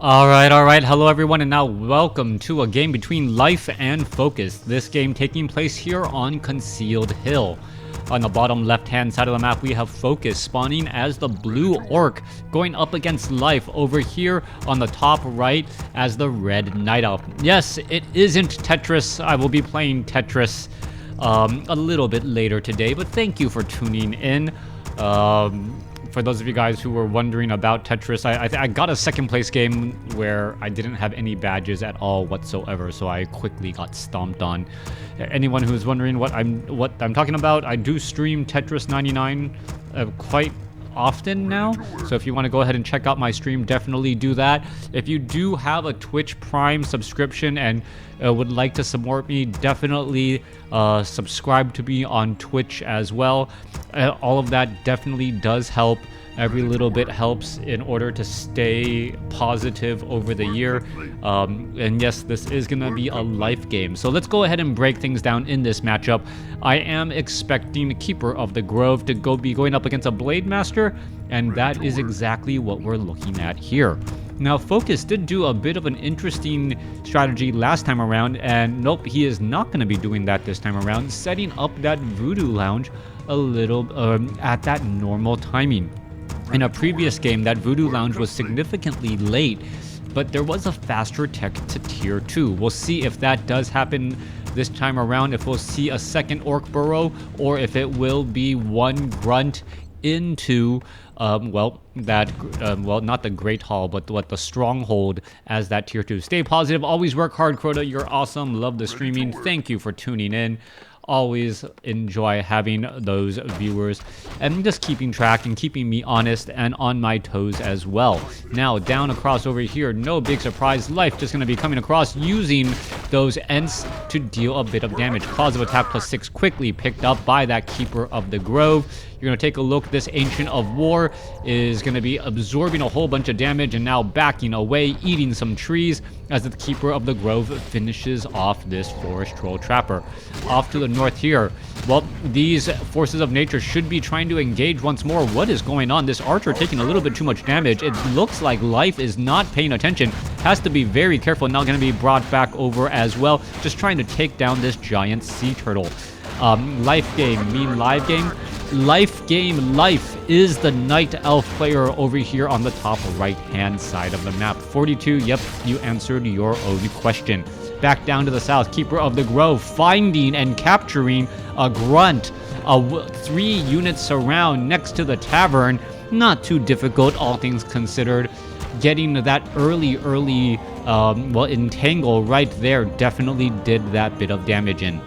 Alright, hello everyone, and now welcome to a game between Life and Focus. This game taking place here on Concealed Hill. On the bottom left-hand side of the map, we have Focus spawning as the blue orc, going up against Life over here on the top right as the red night elf. Yes, it isn't Tetris. I will be playing Tetris a little bit later today, but thank you for tuning in. For those of you guys who were wondering about Tetris, I got a second place game where I didn't have any badges at all whatsoever, so I quickly got stomped on. Anyone who's wondering what I'm talking about, I do stream Tetris 99 quite often now, so if you want to go ahead and check out my stream, definitely do that. If you do have a Twitch Prime subscription and would like to support me, definitely subscribe to me on Twitch as well. All of that definitely does help. Every little bit helps in order to stay positive over the year. And yes, this is going to be a life game. So let's go ahead and break things down in this matchup. I am expecting Keeper of the Grove to be going up against a Blade Master, and that is exactly what we're looking at here. Now, Focus did do a bit of an interesting strategy last time around, and nope, he is not going to be doing that this time around, setting up that Voodoo Lounge a little at that normal timing. In a previous game, that Voodoo Lounge was significantly late, but there was a faster tech to tier 2. We'll see if that does happen this time around, if we'll see a second Orc Burrow, or if it will be one Grunt into not the Great Hall, but the Stronghold as that tier 2. Stay positive, always work hard, Crota. You're awesome. Love the streaming. Thank you for tuning in. Always enjoy having those viewers and just keeping track and keeping me honest and on my toes as well. Now, down across over here, no big surprise. Life just going to be coming across using those Ents to deal a bit of damage. Cause of attack +6 quickly picked up by that Keeper of the Grove. You're going to take a look. This Ancient of War is going to be absorbing a whole bunch of damage and now backing away, eating some trees as the Keeper of the Grove finishes off this Forest Troll Trapper. Off to the north here, well, these forces of nature should be trying to engage once more. What is going on? This archer taking a little bit too much damage. It looks like Life is not paying attention. Has to be very careful. Now going to be brought back over as well. Just trying to take down this giant sea turtle. Life game, mean live game? Life game, Life is the Night Elf player over here on the top right-hand side of the map. 42, yep, you answered your own question. Back down to the south, Keeper of the Grove finding and capturing a Grunt. 3 units surround next to the tavern. Not too difficult, all things considered. Getting that early entangle right there definitely did that bit of damage in.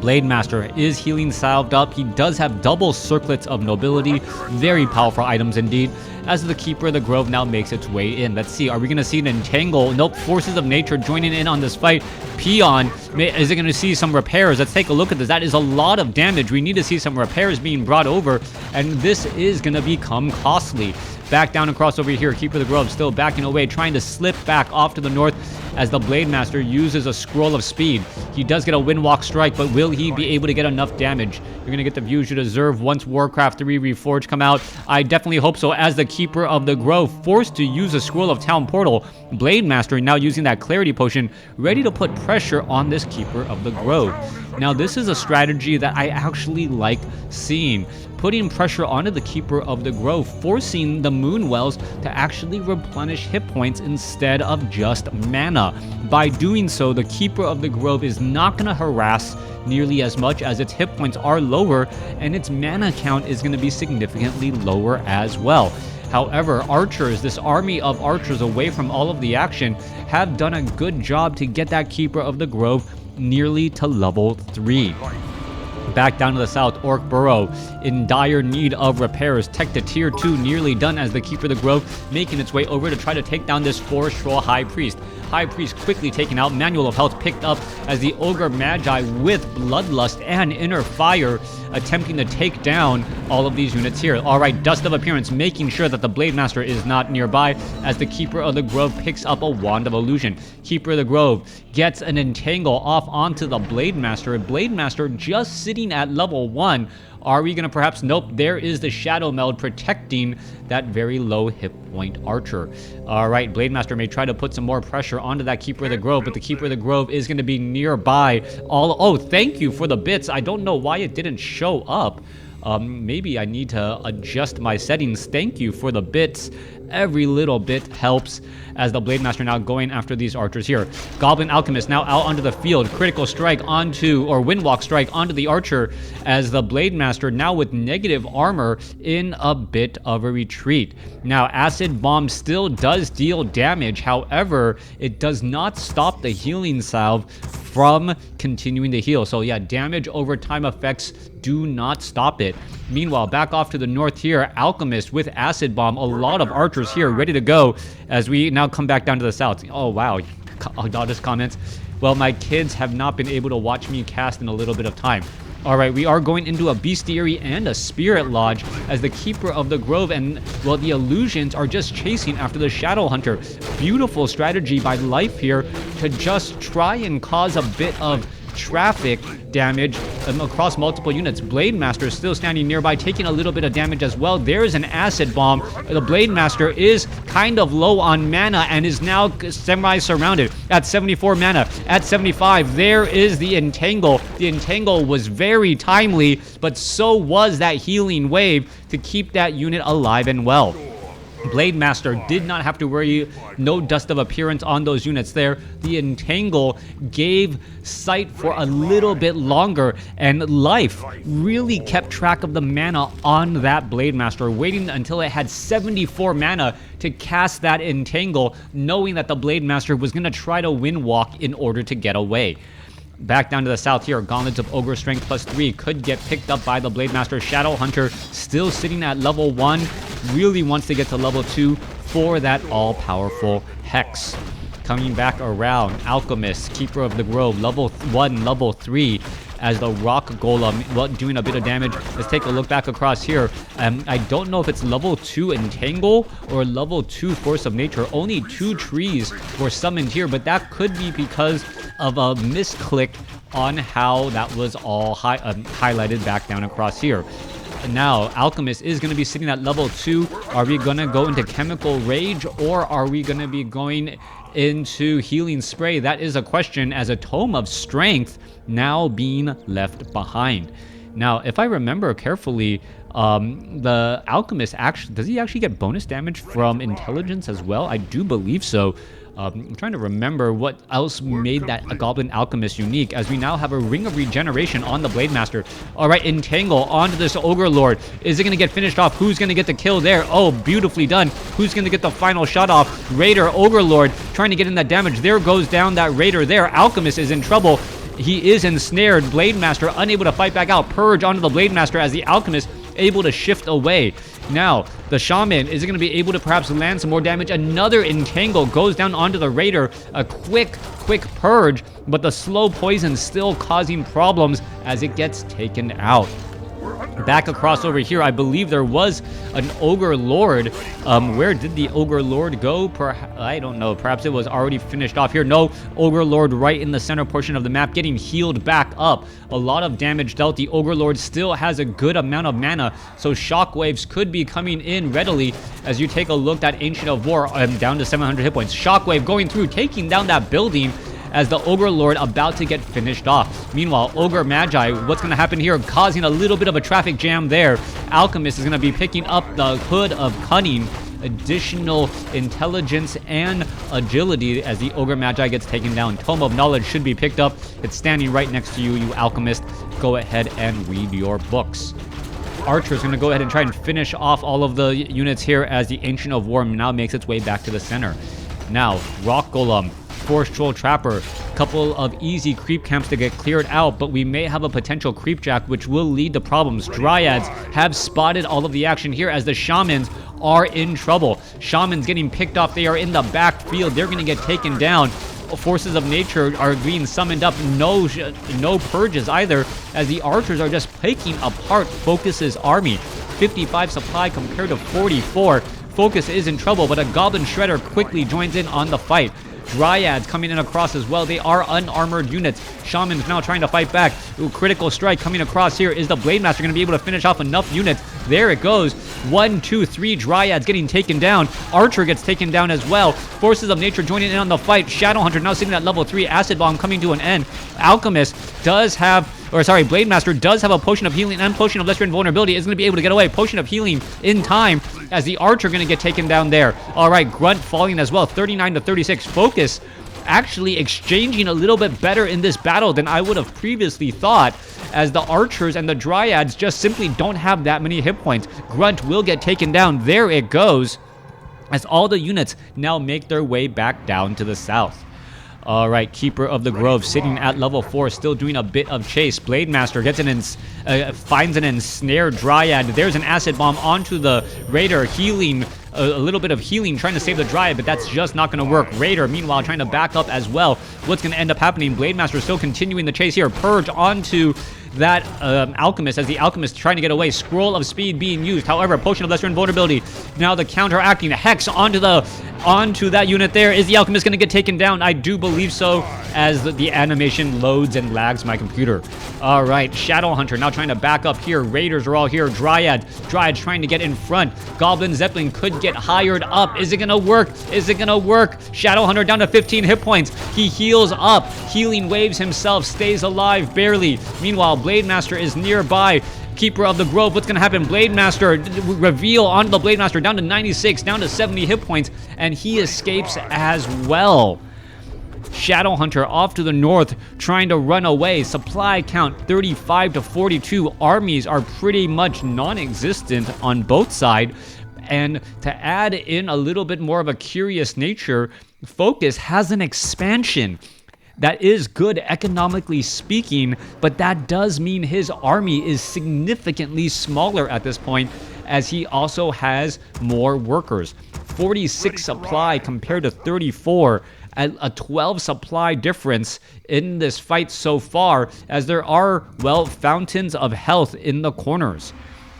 Blade Master is healing salved up. He does have double circlets of nobility. Very powerful items indeed. As the Keeper of the Grove now makes its way in. Let's see, are we going to see an entangle? Nope, forces of nature joining in on this fight. Peon, is it going to see some repairs? Let's take a look at this. That is a lot of damage. We need to see some repairs being brought over, and this is going to become costly. Back down across over here, Keeper of the Grove still backing away, trying to slip back off to the north as the Blade Master uses a Scroll of Speed. He does get a Windwalk Strike, but will he be able to get enough damage? You're going to get the views you deserve once WarCraft 3 Reforged come out. I definitely hope so, as the Keeper of the Grove forced to use a Scroll of Town Portal. Blade Master now using that Clarity Potion, ready to put pressure on this Keeper of the Grove. Now, this is a strategy that I actually like seeing. Putting pressure onto the Keeper of the Grove, forcing the Moonwells to actually replenish hit points instead of just mana. By doing so, the Keeper of the Grove is not going to harass nearly as much, as its hit points are lower and its mana count is going to be significantly lower as well. However, archers, this army of archers away from all of the action, have done a good job to get that Keeper of the Grove nearly to level 3. Back down to the south, Orc Burrow in dire need of repairs. Tech to tier 2 nearly done as the Keeper of the Grove making its way over to try to take down this Forest Troll High Priest. High Priest quickly taken out. Manual of Health picked up as the Ogre Magi with Bloodlust and Inner Fire attempting to take down all of these units here. Alright, Dust of Appearance making sure that the Blade Master is not nearby as the Keeper of the Grove picks up a Wand of Illusion. Keeper of the Grove gets an entangle off onto the Blade Master. Blade Master just sitting sitting at level 1. Are we going to perhaps? Nope, there is the Shadow Meld protecting that very low hit point archer. All right, Blademaster may try to put some more pressure onto that Keeper of the Grove, but the Keeper of the Grove is going to be nearby. Oh, thank you for the bits. I don't know why it didn't show up. Maybe I need to adjust my settings. Thank you for the bits. Every little bit helps as the Blademaster now going after these archers here. Goblin Alchemist now out onto the field. Critical strike onto, or Windwalk strike onto the archer as the Blademaster now with negative armor in a bit of a retreat. Now, Acid Bomb still does deal damage. However, it does not stop the healing salve from continuing to heal. So yeah, damage over time effects do not stop it. Meanwhile, back off to the north here, Alchemist with Acid Bomb. A lot of archers here ready to go as we now come back down to the south. Oh, wow. Daughter's comments. Well, my kids have not been able to watch me cast in a little bit of time. All right, we are going into a Bestiary and a Spirit Lodge as the Keeper of the Grove and, well, the Illusions are just chasing after the Shadow Hunter. Beautiful strategy by Life here to just try and cause a bit of traffic damage across multiple units. Blademaster still standing nearby, taking a little bit of damage as well. There's an Acid Bomb. The Blademaster is kind of low on mana and is now semi-surrounded at 74 mana. At 75, there is the Entangle. The Entangle was very timely, but so was that healing wave to keep that unit alive and well. Blademaster did not have to worry, no dust of appearance on those units there. The Entangle gave sight for a little bit longer, and Life really kept track of the mana on that Blademaster, waiting until it had 74 mana to cast that Entangle, knowing that the Blademaster was going to try to Windwalk in order to get away. Back down to the south here, Gauntlets of Ogre Strength +3 could get picked up by the Blademaster. Shadow Hunter still sitting at level 1, really wants to get to level 2 for that all-powerful Hex. Coming back around, Alchemist, Keeper of the Grove, level 1, level 3, as the Rock Golem doing a bit of damage. Let's take a look back across here. I don't know if it's level 2 Entangle or level 2 Force of Nature. Only 2 trees were summoned here, but that could be because of a misclick on how that was all highlighted back down across here. Now, Alchemist is going to be sitting at level 2. Are we going to go into Chemical Rage, or are we going to be going into Healing Spray? That is a question, as a Tome of Strength now being left behind. Now, if I remember carefully, the Alchemist actually, does he actually get bonus damage from Intelligence as well? I do believe so. I'm trying to remember what else made that Goblin Alchemist unique, as we now have a Ring of Regeneration on the Blademaster. All right, Entangle onto this Ogre Lord. Is it going to get finished off? Who's going to get the kill there? Oh, beautifully done. Who's going to get the final shot off? Raider, Ogre Lord, trying to get in that damage. There goes down that Raider there. Alchemist is in trouble. He is ensnared. Blademaster unable to fight back out. Purge onto the Blademaster as the Alchemist able to shift away. Now, the Shaman is going to be able to perhaps land some more damage. Another Entangle goes down onto the Raider. A quick Purge, but the slow poison still causing problems as it gets taken out. Back across over here, I believe there was an Ogre Lord. Where did the Ogre Lord go? I don't know. Perhaps it was already finished off here. No, Ogre Lord right in the center portion of the map, getting healed back up. A lot of damage dealt. The Ogre Lord still has a good amount of mana, so shockwaves could be coming in readily as you take a look at Ancient of War, down to 700 hit points. Shockwave going through, taking down that building, as the Ogre Lord about to get finished off. Meanwhile, Ogre Magi, what's going to happen here? Causing a little bit of a traffic jam there. Alchemist is going to be picking up the Hood of Cunning, additional intelligence and agility as the Ogre Magi gets taken down. Tome of Knowledge should be picked up. It's standing right next to you, you Alchemist. Go ahead and read your books. Archer is going to go ahead and try and finish off all of the units here as the Ancient of War now makes its way back to the center. Now, Rock Golem, Force Troll Trapper, couple of easy creep camps to get cleared out, but we may have a potential creep jack, which will lead to problems. Dryads have spotted all of the action here as the Shamans are in trouble. Shamans getting picked off. They are in the backfield. They're going to get taken down. Forces of Nature are being summoned up. No purges either, as the archers are just picking apart Focus's army. 55 supply compared to 44. Focus is in trouble, but a Goblin Shredder quickly joins in on the fight. Dryads coming in across as well. They are unarmored units. Shaman's now trying to fight back. Ooh, critical strike coming across here. Is the Blade Master going to be able to finish off enough units? There it goes. 1, 2, 3 Dryads getting taken down. Archer gets taken down as well. Forces of Nature joining in on the fight. Shadowhunter now sitting at level 3. Acid Bomb coming to an end. Alchemist does have, or sorry, Blade Master does have a Potion of Healing and Potion of Lesser Invulnerability. Is going to be able to get away. Potion of Healing in time as the Archer going to get taken down there. All right, Grunt falling as well. 39 to 36. Focus actually exchanging a little bit better in this battle than I would have previously thought, as the Archers and the Dryads just simply don't have that many hit points. Grunt will get taken down. There it goes, as all the units now make their way back down to the south. All right, Keeper of the Grove sitting at level 4, still doing a bit of chase. Blade Master gets finds an ensnared Dryad. There's an Acid Bomb onto the Raider, healing, a little bit of healing, trying to save the Dryad, but that's just not going to work. Raider, meanwhile, trying to back up as well. What's going to end up happening? Blade Master still continuing the chase here. Purge onto that Alchemist, as the Alchemist trying to get away. Scroll of Speed being used. However, Potion of Lesser Invulnerability now the counteracting. Hex onto that unit there. Is the Alchemist going to get taken down? I do believe so, as the animation loads and lags my computer. All right, Shadowhunter now trying to back up here. Raiders are all here. Dryads trying to get in front. Goblin Zeppelin could get hired up. Is it going to work? Is it going to work? Shadowhunter down to 15 hit points. He heals up. Healing Waves himself, stays alive barely. Meanwhile, Blade Master is nearby. Keeper of the Grove, what's going to happen? Blade Master, reveal onto the Blade Master, down to 96, down to 70 hit points, and he escapes as well. Shadowhunter off to the north, trying to run away. Supply count 35 to 42. Armies are pretty much non-existent on both sides. And to add in a little bit more of a curious nature, Focus has an expansion. That is good economically speaking, but that does mean his army is significantly smaller at this point, as he also has more workers. 46 supply compared to 34, a 12 supply difference in this fight so far, as there are, well, fountains of health in the corners.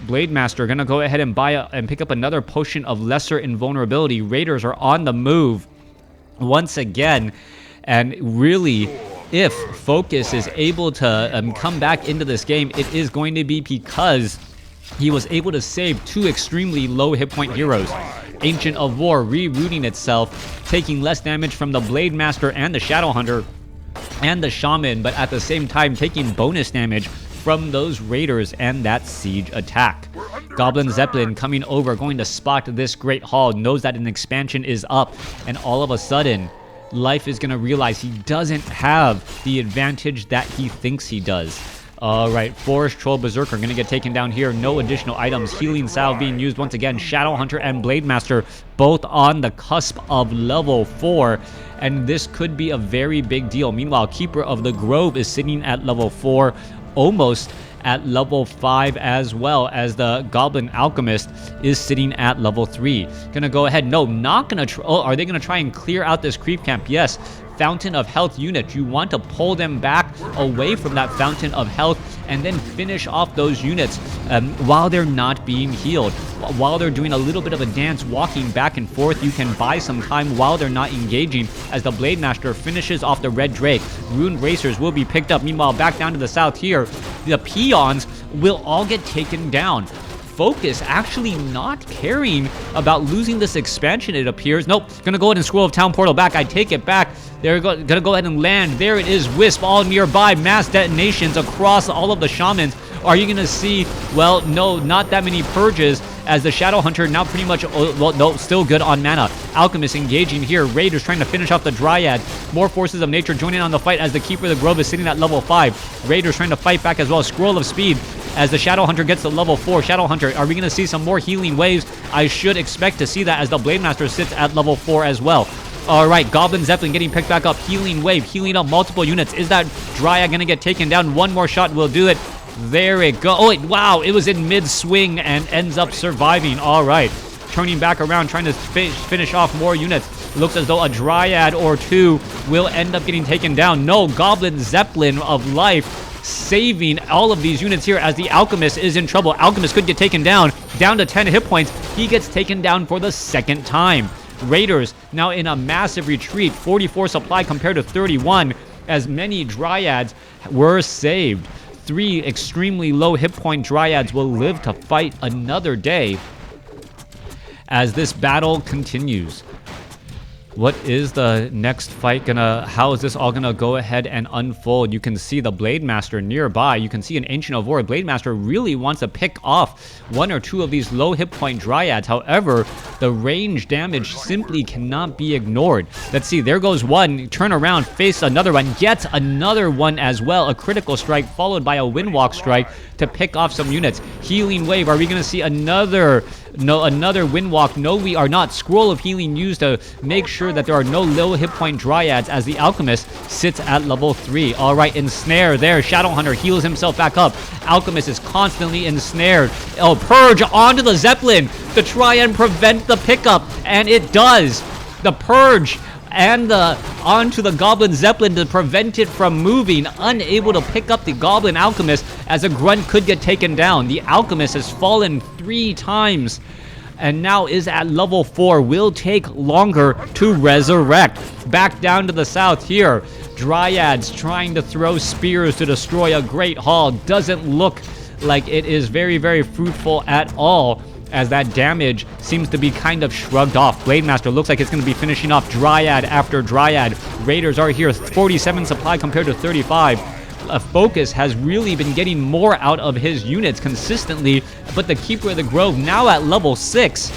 Blade Master gonna go ahead and pick up another Potion of Lesser Invulnerability. Raiders are on the move once again. And really, if Focus is able to come back into this game, it is going to be because he was able to save 2 extremely low hit point heroes. Ancient of War rerouting itself, taking less damage from the Blade Master and the Shadowhunter and the Shaman, but at the same time taking bonus damage from those Raiders and that siege attack. Goblin Zeppelin coming over, going to spot this Great Hall, knows that an expansion is up, and all of a sudden, Life is going to realize he doesn't have the advantage that he thinks he does. Alright, Forest Troll Berserker going to get taken down here. No additional items. Healing Salve being used once again. Shadowhunter and Blade Master both on the cusp of level 4. And this could be a very big deal. Meanwhile, Keeper of the Grove is sitting at level 4. Almost at level 5, as well as the Goblin Alchemist is sitting at level 3. Gonna go ahead. No, not gonna try. Oh, are they gonna try and clear out this creep camp? Yes. Fountain of Health unit. You want to pull them back away from that Fountain of Health and then finish off those units while they're not being healed. While they're doing a little bit of a dance, walking back and forth, you can buy some time while they're not engaging, as the Blade Master finishes off the Red Drake. Rune Racers will be picked up. Meanwhile, back down to the south here, the Peons will all get taken down. Focus actually not caring about losing this expansion, it appears. Nope, gonna go ahead and Scroll of Town Portal back. I take it back. They're gonna go ahead and land. There it is, Wisp all nearby. Mass detonations across all of the Shamans. Are you gonna see, well, no, not that many purges, as the Shadowhunter now pretty much, well, no, still good on mana. Alchemist engaging here. Raiders trying to finish off the Dryad. More Forces of Nature joining on the fight, as the Keeper of the Grove is sitting at level 5. Raiders trying to fight back as well. Scroll of Speed as the Shadowhunter gets to level 4. Shadowhunter, are we going to see some more healing waves? I should expect to see that, as the Blade Master sits at level 4 as well. Alright, Goblin Zeppelin getting picked back up. Healing wave, healing up multiple units. Is that Dryad going to get taken down? One more shot will do it. There it goes. Oh, wow, it was in mid-swing and ends up surviving. Alright, turning back around, trying to finish off more units. Looks as though a Dryad or 2 will end up getting taken down. No, Goblin Zeppelin of life saving all of these units here, as the Alchemist is in trouble. Alchemist could get taken down to 10 hit points. He gets taken down for the second time. Raiders now in a massive retreat, 44 supply compared to 31, as many Dryads were saved. 3 extremely low hit point Dryads will live to fight another day as this battle continues. What is the next fight gonna, how is this all gonna go ahead and unfold? You can see the Blade Master nearby. You can see an Ancient of War. Blade Master really wants to pick off 1 or 2 of these low hit point Dryads. However, the range damage simply cannot be ignored. Let's see, there goes one, turn around, face another one, gets another one as well. A critical strike followed by a Windwalk strike to pick off some units. Healing Wave, are we gonna see another Windwalk? No, we are not. Scroll of Healing used to make sure that there are no low hit point Dryads as the Alchemist sits at level 3. Alright, ensnare there. Shadowhunter heals himself back up. Alchemist is constantly ensnared. Oh, Purge onto the Zeppelin to try and prevent the pickup, and it does. The Purge and onto the Goblin Zeppelin to prevent it from moving, unable to pick up the Goblin Alchemist as a Grunt could get taken down. The Alchemist has fallen 3 times and now is at level 4. Will take longer to resurrect. Back down to the south here. Dryads trying to throw spears to destroy a Great Hall. Doesn't look like it is very, very fruitful at all, as that damage seems to be kind of shrugged off. Blade Master looks like it's going to be finishing off Dryad after Dryad. Raiders are here, 47 supply compared to 35. Focus has really been getting more out of his units consistently, but the Keeper of the Grove now at level 6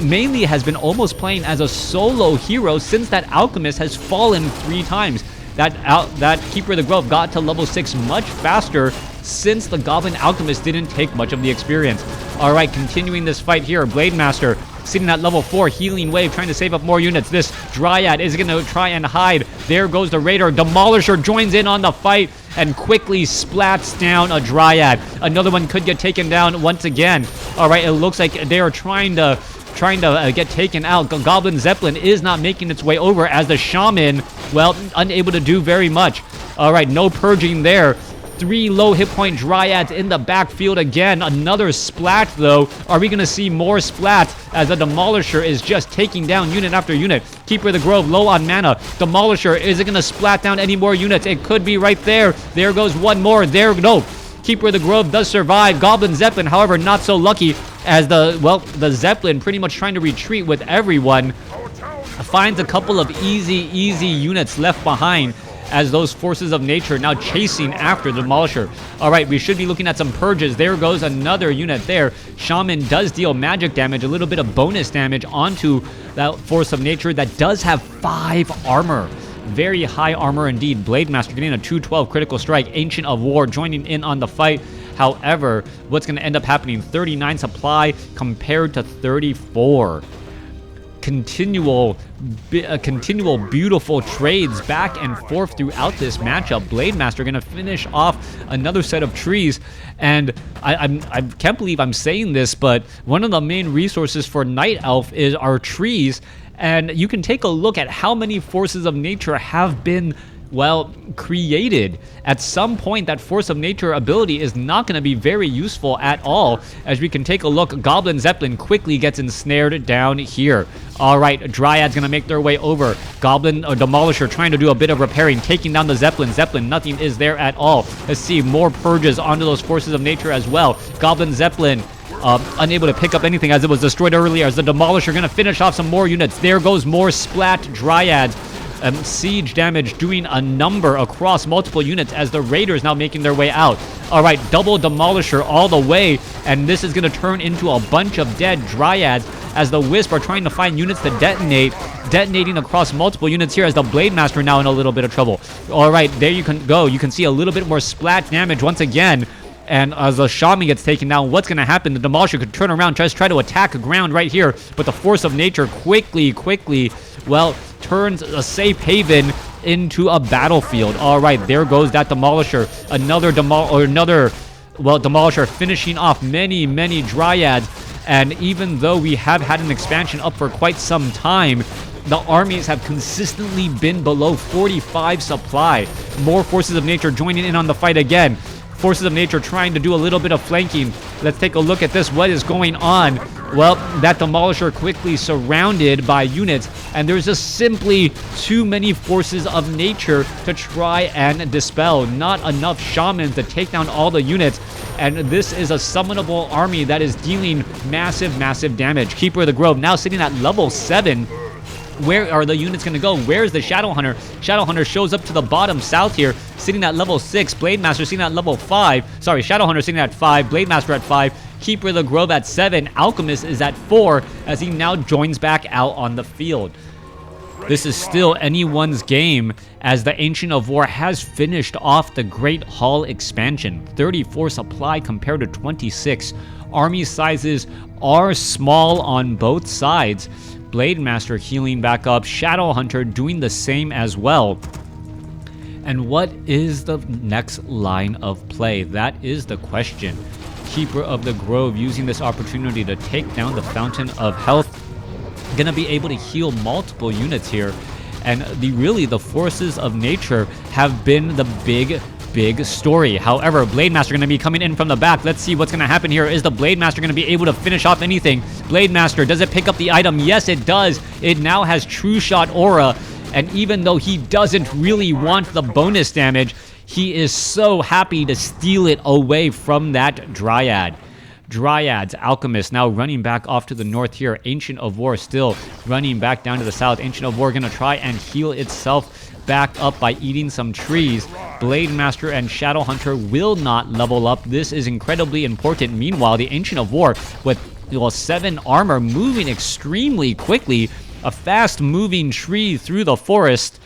mainly has been almost playing as a solo hero since that Alchemist has fallen 3 times. That Keeper of the Grove got to level 6 much faster since the Goblin Alchemist didn't take much of the experience. Alright, continuing this fight here, Blade Master sitting at level 4, Healing Wave, trying to save up more units. This Dryad is going to try and hide. There goes the Raider. Demolisher joins in on the fight and quickly splats down a Dryad. Another one could get taken down once again. Alright, it looks like they are trying to get taken out. Goblin Zeppelin is not making its way over as the Shaman, well, unable to do very much. Alright, no purging there. 3 low hit point Dryads in the backfield again. Another splat though. Are we going to see more splats as the Demolisher is just taking down unit after unit? Keeper of the Grove low on mana. Demolisher, is it going to splat down any more units? It could be right there. There goes one more. There, no. Keeper of the Grove does survive. Goblin Zeppelin, however, not so lucky as the Zeppelin pretty much trying to retreat with everyone. Finds a couple of easy units left behind as those forces of nature now chasing after the Demolisher. Alright, we should be looking at some purges. There goes another unit there. Shaman does deal magic damage, a little bit of bonus damage onto that force of nature that does have 5 armor. Very high armor indeed. Blade Master getting a 212 critical strike. Ancient of War joining in on the fight. However, what's going to end up happening? 39 supply compared to 34. Continual beautiful trades back and forth throughout this matchup. Blade Master going to finish off another set of trees, and I can't believe I'm saying this, but one of the main resources for Night Elf is our trees, and you can take a look at how many forces of nature have been, well, created. At some point, that force of nature ability is not going to be very useful at all. As we can take a look, Goblin Zeppelin quickly gets ensnared down here. Alright, Dryad's going to make their way over. Goblin or Demolisher trying to do a bit of repairing, taking down the Zeppelin. Zeppelin, nothing is there at all. Let's see, more purges onto those forces of nature as well. Goblin Zeppelin unable to pick up anything as it was destroyed earlier, as the Demolisher going to finish off some more units. There goes more splat Dryads. Siege damage doing a number across multiple units as the Raiders now making their way out. Alright, double Demolisher all the way, and this is going to turn into a bunch of dead Dryads as the Wisp are trying to find units to detonate. Detonating across multiple units here as the Blade Master now in a little bit of trouble. Alright, there you can go. You can see a little bit more splat damage once again. And as the Shaman gets taken down, what's going to happen? The Demolisher could turn around, try to attack ground right here, but the force of nature quickly, well, turns a safe haven into a battlefield. All right, there goes that Demolisher. Another Demolisher finishing off many Dryads. And even though we have had an expansion up for quite some time, the armies have consistently been below 45 supply. More forces of nature joining in on the fight again. Forces of nature trying to do a little bit of flanking. Let's take a look at this. What is going on? Well, that Demolisher quickly surrounded by units, and there's just simply too many forces of nature to try and dispel. Not enough shamans to take down all the units, and this is a summonable army that is dealing massive, massive damage. Keeper of the Grove now sitting at level 7. Where are the units going to go? Where's the Shadow Hunter? Shadow Hunter shows up to the bottom south here, sitting at level 6. Blade Master sitting at level 5. Sorry, Shadow Hunter sitting at 5. Blade Master at 5. Keeper of the Grove at 7. Alchemist is at 4 as he now joins back out on the field. This is still anyone's game as the Ancient of War has finished off the Great Hall expansion. 34 supply compared to 26. Army sizes are small on both sides. Blade Master healing back up. Shadow Hunter doing the same as well. And what is the next line of play? That is the question. Keeper of the Grove using this opportunity to take down the Fountain of Health. Gonna be able to heal multiple units here. And the forces of nature have been the big story. However, Blade Master going to be coming in from the back. Let's see what's going to happen here. Is the Blade Master going to be able to finish off anything? Blade Master, does it pick up the item? Yes, it does. It now has True Shot Aura, and even though he doesn't really want the bonus damage, he is so happy to steal it away from that Dryad. Dryads, Alchemist now running back off to the north here. Ancient of War still running back down to the south. Ancient of War going to try and heal itself back up by eating some trees. Blade Master and Shadow Hunter will not level up. This is incredibly important. Meanwhile, the Ancient of War with 7 armor moving extremely quickly. A fast-moving tree through the forest.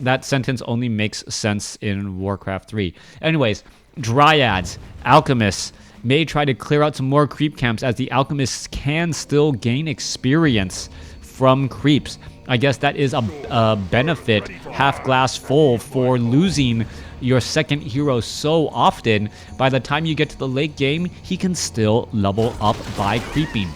That sentence only makes sense in WarCraft 3. Anyways, Dryads, Alchemists may try to clear out some more creep camps as the Alchemists can still gain experience from creeps. I guess that is a benefit, half glass full, for losing your second hero so often. By the time you get to the late game, he can still level up by creeping.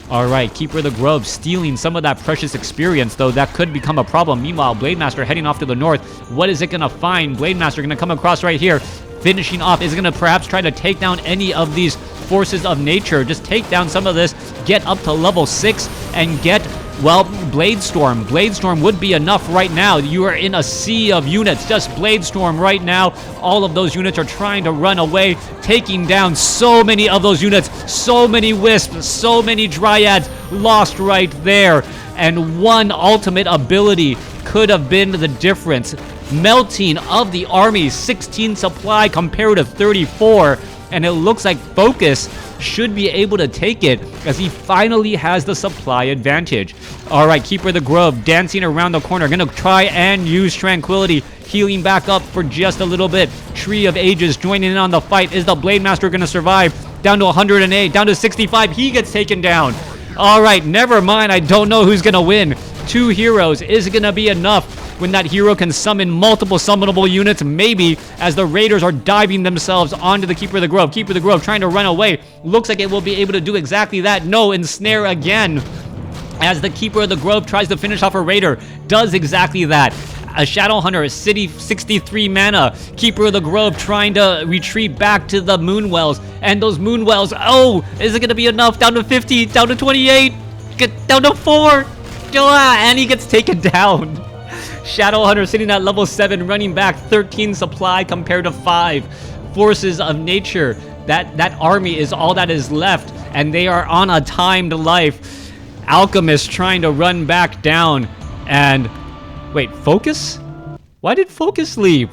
Alright, Keeper of the Grove stealing some of that precious experience, though that could become a problem. Meanwhile, Blade Master heading off to the north. What is it going to find? Blade Master going to come across right here. Finishing off, is going to perhaps try to take down any of these forces of nature. Just take down some of this, get up to level 6, and get, well, Bladestorm. Bladestorm would be enough right now. You are in a sea of units. Just Bladestorm right now. All of those units are trying to run away, taking down so many of those units. So many Wisps, so many Dryads lost right there. And one ultimate ability could have been the difference. Melting of the army, 16 supply compared to 34, and it looks like Focus should be able to take it as he finally has the supply advantage. Alright, Keeper of the Grove dancing around the corner, gonna try and use Tranquility, healing back up for just a little bit. Tree of Ages joining in on the fight. Is the Blade Master gonna survive? Down to 108, down to 65, he gets taken down. Alright, never mind, I don't know who's gonna win. 2 heroes, is it gonna be enough? When that hero can summon multiple summonable units, maybe, as the Raiders are diving themselves onto the Keeper of the Grove. Keeper of the Grove trying to run away. Looks like it will be able to do exactly that. No, ensnare again. As the Keeper of the Grove tries to finish off a Raider. Does exactly that. A Shadow Hunter, a city 63 mana. Keeper of the Grove trying to retreat back to the Moonwells. And those Moonwells, oh, is it going to be enough? Down to 50, down to 28, get down to 4. And he gets taken down. Shadow Hunter sitting at level 7, running back 13 supply compared to 5. Forces of nature. That army is all that is left, and they are on a timed life. Alchemist trying to run back down, and wait, Focus? Why did Focus leave?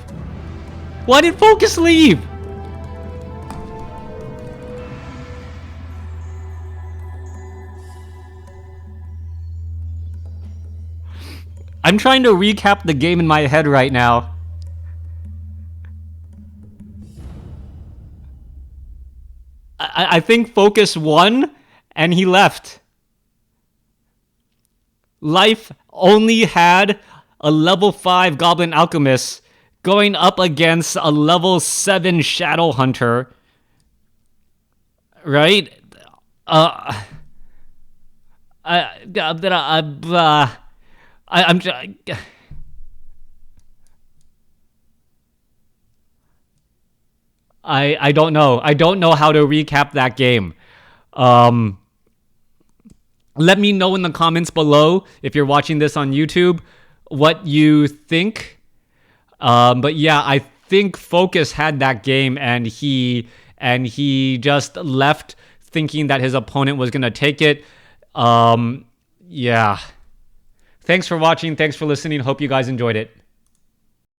Why did Focus leave? I'm trying to recap the game in my head right now. I think Focus won, and he left. Life only had a level 5 Goblin Alchemist going up against a level 7 Shadow Hunter. Right? I'm just... I don't know. I don't know how to recap that game. Let me know in the comments below if you're watching this on YouTube what you think. But yeah, I think Focus had that game, and he just left thinking that his opponent was gonna take it. Yeah. Thanks for watching. Thanks for listening. Hope you guys enjoyed it.